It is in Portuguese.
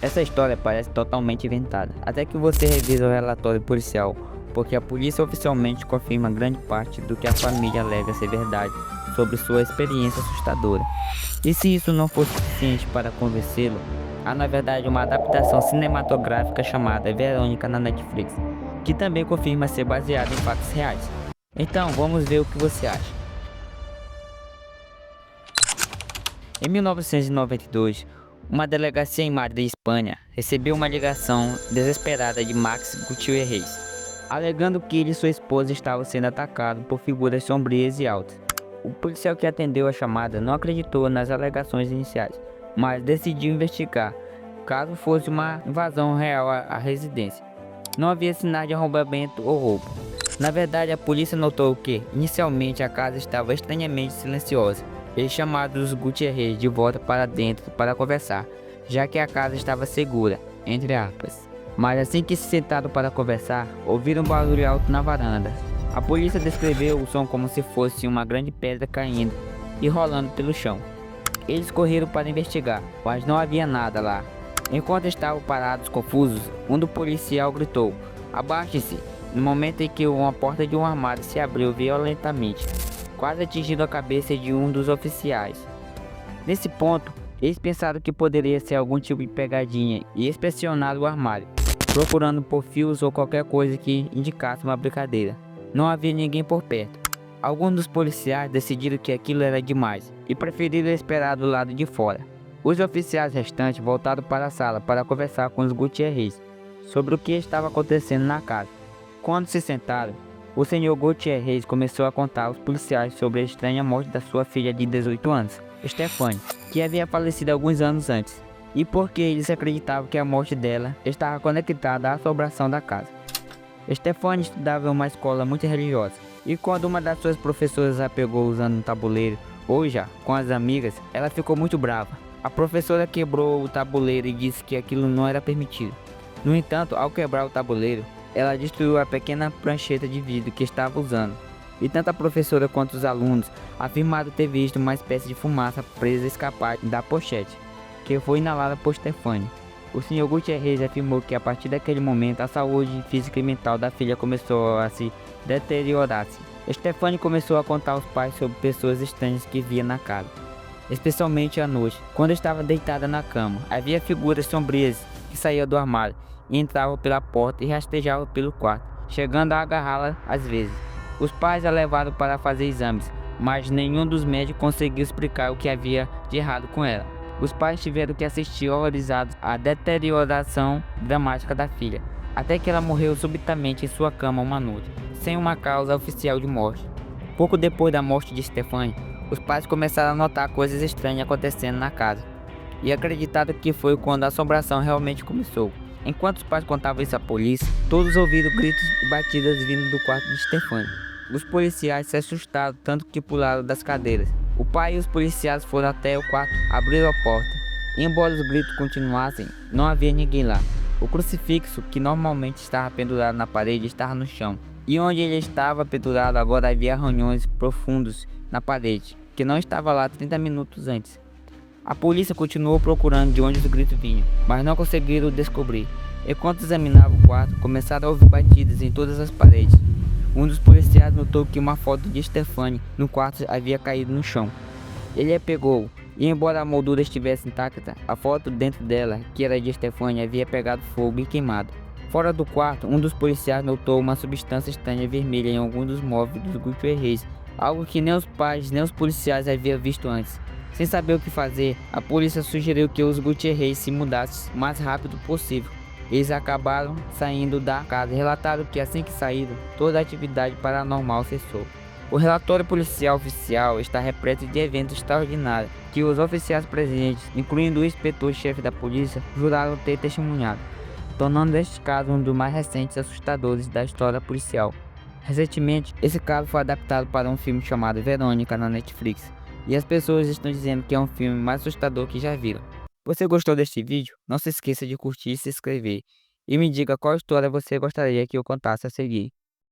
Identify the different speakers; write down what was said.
Speaker 1: Essa história parece totalmente inventada, até que você revisa o relatório policial, porque a polícia oficialmente confirma grande parte do que a família alega ser verdade sobre sua experiência assustadora. E se isso não for suficiente para convencê-lo, há na verdade uma adaptação cinematográfica chamada Verônica na Netflix, que também confirma ser baseada em fatos reais. Então vamos ver o que você acha. Em 1992, uma delegacia em Madrid, Espanha, recebeu uma ligação desesperada de Max Gutiérrez, alegando que ele e sua esposa estavam sendo atacados por figuras sombrias e altas. O policial que atendeu a chamada não acreditou nas alegações iniciais, mas decidiu investigar, caso fosse uma invasão real à residência. Não havia sinais de arrombamento ou roubo. Na verdade, a polícia notou que, inicialmente, a casa estava estranhamente silenciosa. Eles chamaram os Gutiérrez de volta para dentro para conversar, já que a casa estava segura, entre aspas. Mas assim que se sentaram para conversar, ouviram um barulho alto na varanda. A polícia descreveu o som como se fosse uma grande pedra caindo e rolando pelo chão. Eles correram para investigar, mas não havia nada lá. Enquanto estavam parados confusos, um do policial gritou: "Abaixe-se!" No momento em que uma porta de um armário se abriu violentamente, quase atingindo a cabeça de um dos oficiais. Nesse ponto, eles pensaram que poderia ser algum tipo de pegadinha e inspecionaram o armário, procurando por fios ou qualquer coisa que indicasse uma brincadeira. Não havia ninguém por perto. Alguns dos policiais decidiram que aquilo era demais e preferiram esperar do lado de fora. Os oficiais restantes voltaram para a sala para conversar com os Gutiérrez sobre o que estava acontecendo na casa. Quando se sentaram, o senhor Gutiérrez começou a contar aos policiais sobre a estranha morte da sua filha de 18 anos, Stephanie, que havia falecido alguns anos antes, e porque eles acreditavam que a morte dela estava conectada à assombração da casa. Stephanie estudava em uma escola muito religiosa, e quando uma das suas professoras a pegou usando um tabuleiro, Ouija, com as amigas, ela ficou muito brava. A professora quebrou o tabuleiro e disse que aquilo não era permitido. No entanto, ao quebrar o tabuleiro, ela destruiu a pequena prancheta de vidro que estava usando, e tanto a professora quanto os alunos afirmaram ter visto uma espécie de fumaça presa escapar da pochete, que foi inalada por Stephanie. O Sr. Gutiérrez afirmou que a partir daquele momento a saúde física e mental da filha começou a se deteriorar-se. Stephanie começou a contar aos pais sobre pessoas estranhas que via na casa, especialmente à noite, quando estava deitada na cama. Havia figuras sombrias que saíam do armário e entravam pela porta e rastejavam pelo quarto, chegando a agarrá-la às vezes. Os pais a levaram para fazer exames, mas nenhum dos médicos conseguiu explicar o que havia de errado com ela. Os pais tiveram que assistir horrorizados à deterioração dramática da filha, até que ela morreu subitamente em sua cama uma noite, sem uma causa oficial de morte. Pouco depois da morte de Stephanie, os pais começaram a notar coisas estranhas acontecendo na casa, e acreditaram que foi quando a assombração realmente começou. Enquanto os pais contavam isso à polícia, todos ouviram gritos e batidas vindo do quarto de Stephanie. Os policiais se assustaram tanto que pularam das cadeiras. O pai e os policiais foram até o quarto, abriram a porta. E embora os gritos continuassem, não havia ninguém lá. O crucifixo, que normalmente estava pendurado na parede, estava no chão. E onde ele estava pendurado agora havia arranhões profundos na parede, que não estava lá 30 minutos antes. A polícia continuou procurando de onde os gritos vinham, mas não conseguiram descobrir. Enquanto examinavam o quarto, começaram a ouvir batidas em todas as paredes. Um dos policiais notou que uma foto de Stephanie no quarto havia caído no chão. Ele a pegou, e embora a moldura estivesse intacta, a foto dentro dela, que era de Stephanie, havia pegado fogo e queimado. Fora do quarto, um dos policiais notou uma substância estranha vermelha em algum dos móveis dos Gutiérrez, algo que nem os pais nem os policiais haviam visto antes. Sem saber o que fazer, a polícia sugeriu que os Gutiérrez se mudassem o mais rápido possível. Eles acabaram saindo da casa e relataram que assim que saíram, toda a atividade paranormal cessou. O relatório policial oficial está repleto de eventos extraordinários que os oficiais presentes, incluindo o inspetor-chefe da polícia, juraram ter testemunhado, tornando este caso um dos mais recentes e assustadores da história policial. Recentemente, esse caso foi adaptado para um filme chamado Verônica na Netflix. E as pessoas estão dizendo que é um filme mais assustador que já viram. Você gostou deste vídeo? Não se esqueça de curtir e se inscrever. E me diga qual história você gostaria que eu contasse a seguir.